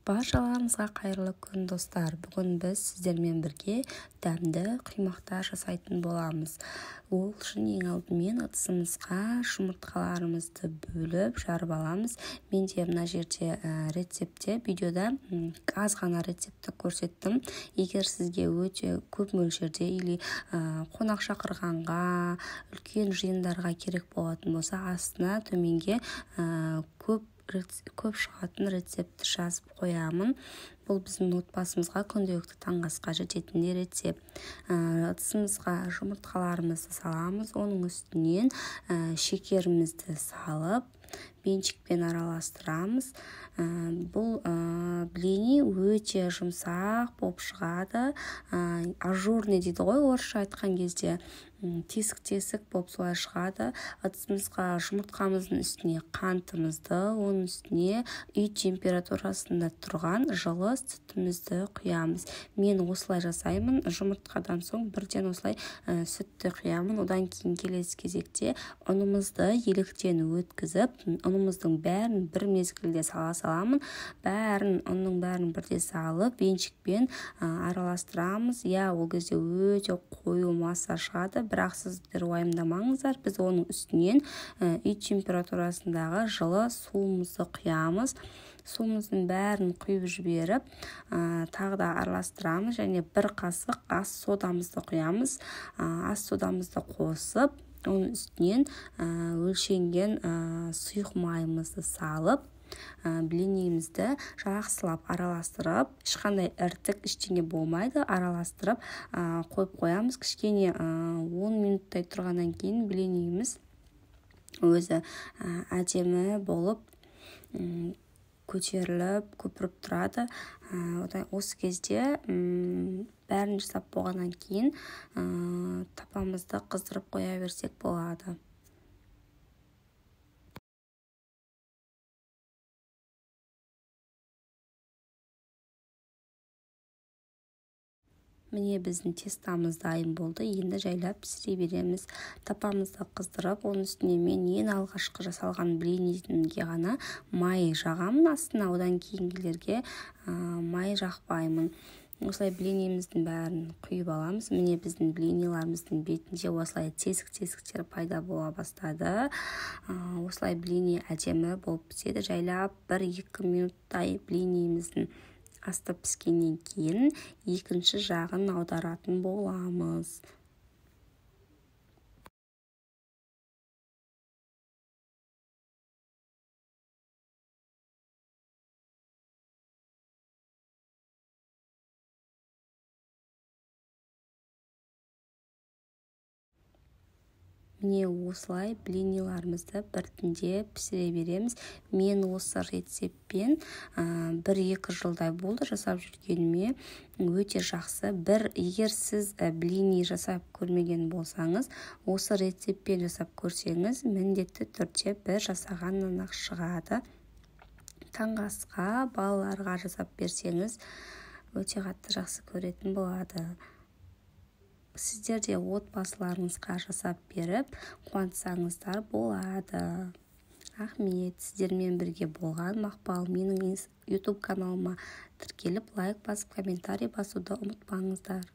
Баршаларыңызға қайырлы күн достар. Бүгін біз сіздермен бірге дәмді құймақтар жасайтын боламыз. Ол үшін ең алдымен ыдысымызға жұмыртқаларымызды бөліп жарып аламыз. Менде мына жерде рецептте видеода аз ғана рецепті көрсеттім. Егер сізге өте көп мөлшерде или қонақ шақырғанға, үлкен жиындарға керек болатын болса, астына төменге көп шығатын рецепті жазып қоямын. Бұл біздің отбасымызға күнделікті таңғы асқа жететін рецепт. Ыдысымызға жұмыртқаларымызды саламыз, оның үстінен шекерімізді салып, бенчикпен араластырамыз. Бұл блини өте жұмсақ болып шығады. Ажурный дейді ғой, орысша айтқан кезде тесік болып солай шығады. Ыдысымызға жұмыртқамыздың үстіне қантымызды, оның үстіне үй температурасында тұрған жылы сүтімізді құямыз. Мен осылай жасаймын. Жұмыртқадан соң бірден осылай сүтті құямын. Одан кейін келесі кезекте ұнымызды електен өткізіп, ұнымыздың бәрін бір мезгілде саламын. Ұнның бәрін бірде салып, бенчикпен араластырамыз. Ол кезде өте қою масса шығады, бірақ сіздер уайымдамаңыздар. Біз оның үстінен үй температурасындағы жылы суымызды құямыз. Суымыздың бәрін құйып жіберіп, тағы да араластырамыз және бір қасық ас содамызды құямыз. Ас содамызды қосып, оның үстінен өлшенген сұйық майымызды салып, блинімізді жақсылап араластырып, ешқандай іртік ештеңе болмайды, араластырып қойып қоямыз. Кішкене 10 минуттай тұрғаннан кейін блиніміз өзі әдемі болып көтеріліп, көпіріп тұрады. Осы кезде бәрін жасап болғаннан кейін тапамызды қыздырып қоя берсек болады. Міне біздің тестамыз дайын болды. Енді жайлап пісіре береміз. Тапамызды қыздырып, оның үстіне мен ең алғашқы жасалған блинге ғана май жағамын астына, одан кейінгілерге май жақпаймын. Осылай блиніміздің бәрін құйып аламыз. Міне біздің блиниларымыздың бетінде осылай тесік-тесіктер пайда бола бастады. Осылай блини әдемі болып піседі. Жайлап 1-2 минуттай блиніміздің асты піскеннен кейін екінші жағын аударатын боламыз. Міне осылай блиниларымызды біртіндеп пісіре береміз. Мен осы рецептпен 1-2 жылдай болды жасап жүргеніме, өте жақсы. Егер сіз блини жасап көрмеген болсаңыз, осы рецептпен жасап көрсеңіз, міндетті түрде бір жасағаннан-ақ шығады. Таңғы асқа балаларға жасап берсеңіз, өте қатты жақсы көретін болады. Сіздер де отбасыларыңызға жасап беріп, қуантсаңыздар болады. Рахмет, сіздермен бірге болған Мақпал. Менің YouTube каналыма тіркеліп, лайк басып, комментарий басуды ұмытпаңыздар.